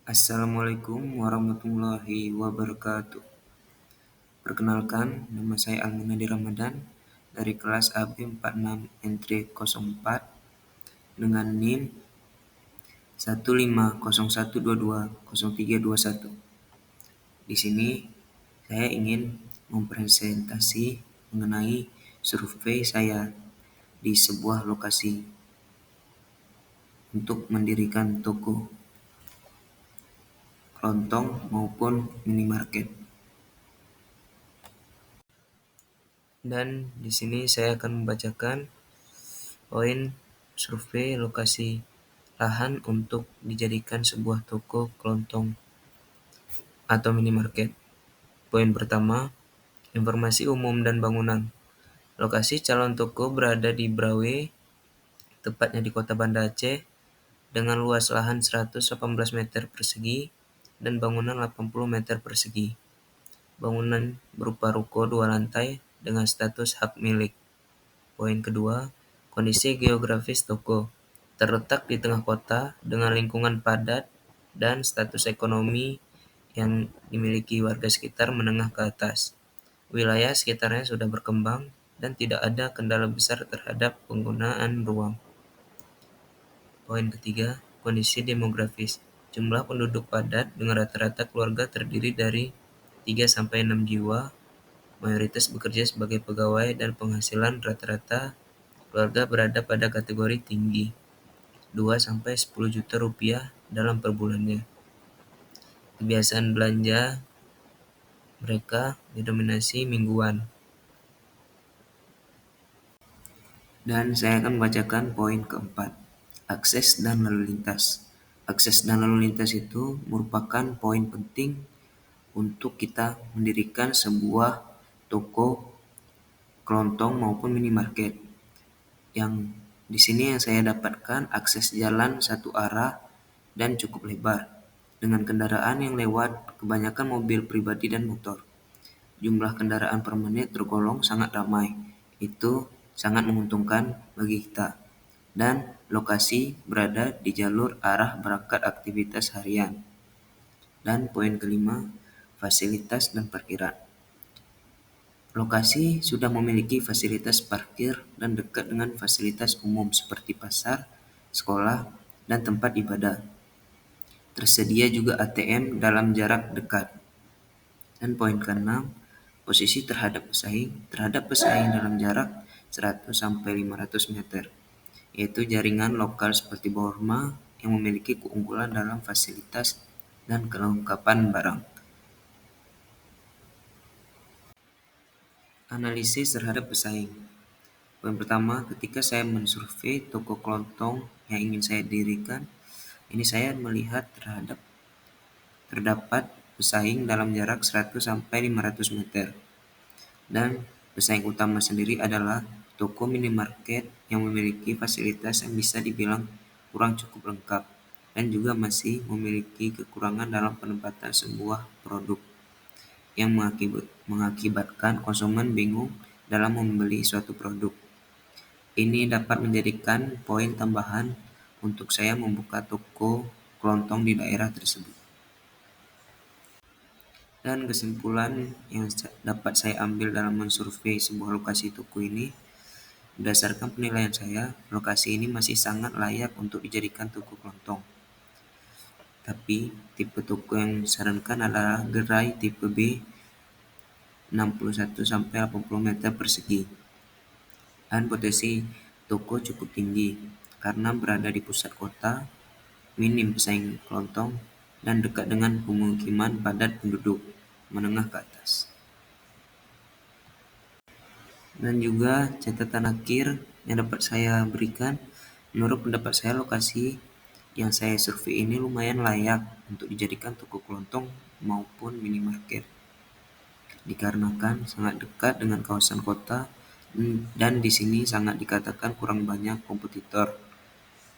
Assalamualaikum warahmatullahi wabarakatuh. Perkenalkan, nama saya Almunadi Ramadan dari kelas AB 46N304 dengan NIM 150122031. Di sini saya ingin mempresentasi mengenai survei saya di sebuah lokasi untuk mendirikan toko kelontong maupun minimarket. Dan di sini saya akan membacakan poin survei lokasi lahan untuk dijadikan sebuah toko kelontong atau minimarket. Poin pertama, informasi umum dan bangunan. Lokasi calon toko berada di Brawe, tepatnya di Kota Banda Aceh, dengan luas lahan 118 meter persegi dan bangunan 80 meter persegi. Bangunan berupa ruko 2 lantai dengan status hak milik. Poin kedua, kondisi geografis toko. Terletak di tengah kota dengan lingkungan padat dan status ekonomi yang dimiliki warga sekitar menengah ke atas. Wilayah sekitarnya sudah berkembang dan tidak ada kendala besar terhadap penggunaan ruang. Poin ketiga, kondisi demografis. Jumlah penduduk padat dengan rata-rata keluarga terdiri dari 3-6 jiwa, mayoritas bekerja sebagai pegawai dan penghasilan rata-rata keluarga berada pada kategori tinggi, 2-10 juta rupiah dalam per bulannya. Kebiasaan belanja mereka didominasi mingguan. Dan saya akan membacakan poin keempat, akses dan lalu lintas. Akses dan lalu lintas itu merupakan poin penting untuk kita mendirikan sebuah toko kelontong maupun minimarket. Yang di sini yang saya dapatkan akses jalan satu arah dan cukup lebar. Dengan kendaraan yang lewat kebanyakan mobil pribadi dan motor. Jumlah kendaraan per menit tergolong sangat ramai. Itu sangat menguntungkan bagi kita. Dan lokasi berada di jalur arah berangkat aktivitas harian. Dan poin kelima, fasilitas dan parkiran. Lokasi sudah memiliki fasilitas parkir dan dekat dengan fasilitas umum seperti pasar, sekolah, dan tempat ibadah. Tersedia juga ATM dalam jarak dekat. Dan poin keenam, posisi terhadap pesaing dalam jarak 100-500 meter, yaitu jaringan lokal seperti Borma yang memiliki keunggulan dalam fasilitas dan kelengkapan barang. Analisis terhadap pesaing. Poin pertama, ketika saya mensurvei toko kelontong yang ingin saya dirikan, ini saya melihat terdapat pesaing dalam jarak 100-500 meter. Dan pesaing utama sendiri adalah toko minimarket yang memiliki fasilitas yang bisa dibilang kurang cukup lengkap dan juga masih memiliki kekurangan dalam penempatan sebuah produk yang mengakibatkan konsumen bingung dalam membeli suatu produk. Ini dapat menjadikan poin tambahan untuk saya membuka toko kelontong di daerah tersebut. Dan kesimpulan yang dapat saya ambil dalam mensurvei sebuah lokasi toko ini, berdasarkan penilaian saya, lokasi ini masih sangat layak untuk dijadikan toko kelontong. Tapi tipe toko yang disarankan adalah gerai tipe B 61-80 meter persegi. Dan potensi toko cukup tinggi karena berada di pusat kota, minim pesaing kelontong, dan dekat dengan pemukiman padat penduduk menengah ke atas. Dan juga catatan akhir yang dapat saya berikan, menurut pendapat saya lokasi yang saya survei ini lumayan layak untuk dijadikan toko kelontong maupun minimarket, dikarenakan sangat dekat dengan kawasan kota dan di sini sangat dikatakan kurang banyak kompetitor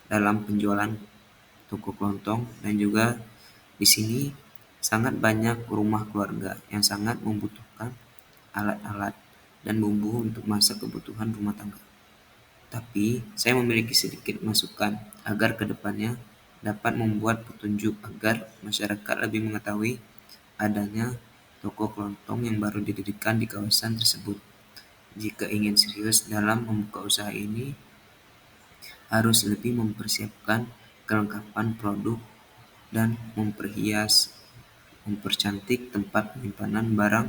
dalam penjualan toko kelontong, dan juga di sini sangat banyak rumah keluarga yang sangat membutuhkan alat-alat dan bumbu untuk masak kebutuhan rumah tangga. Tapi saya memiliki sedikit masukan agar ke depannya dapat membuat petunjuk agar masyarakat lebih mengetahui adanya toko kelontong yang baru didirikan di kawasan tersebut. Jika ingin serius dalam membuka usaha ini, harus lebih mempersiapkan kelengkapan produk dan mempercantik tempat penyimpanan barang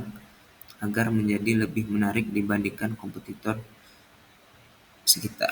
agar menjadi lebih menarik dibandingkan kompetitor sekitar.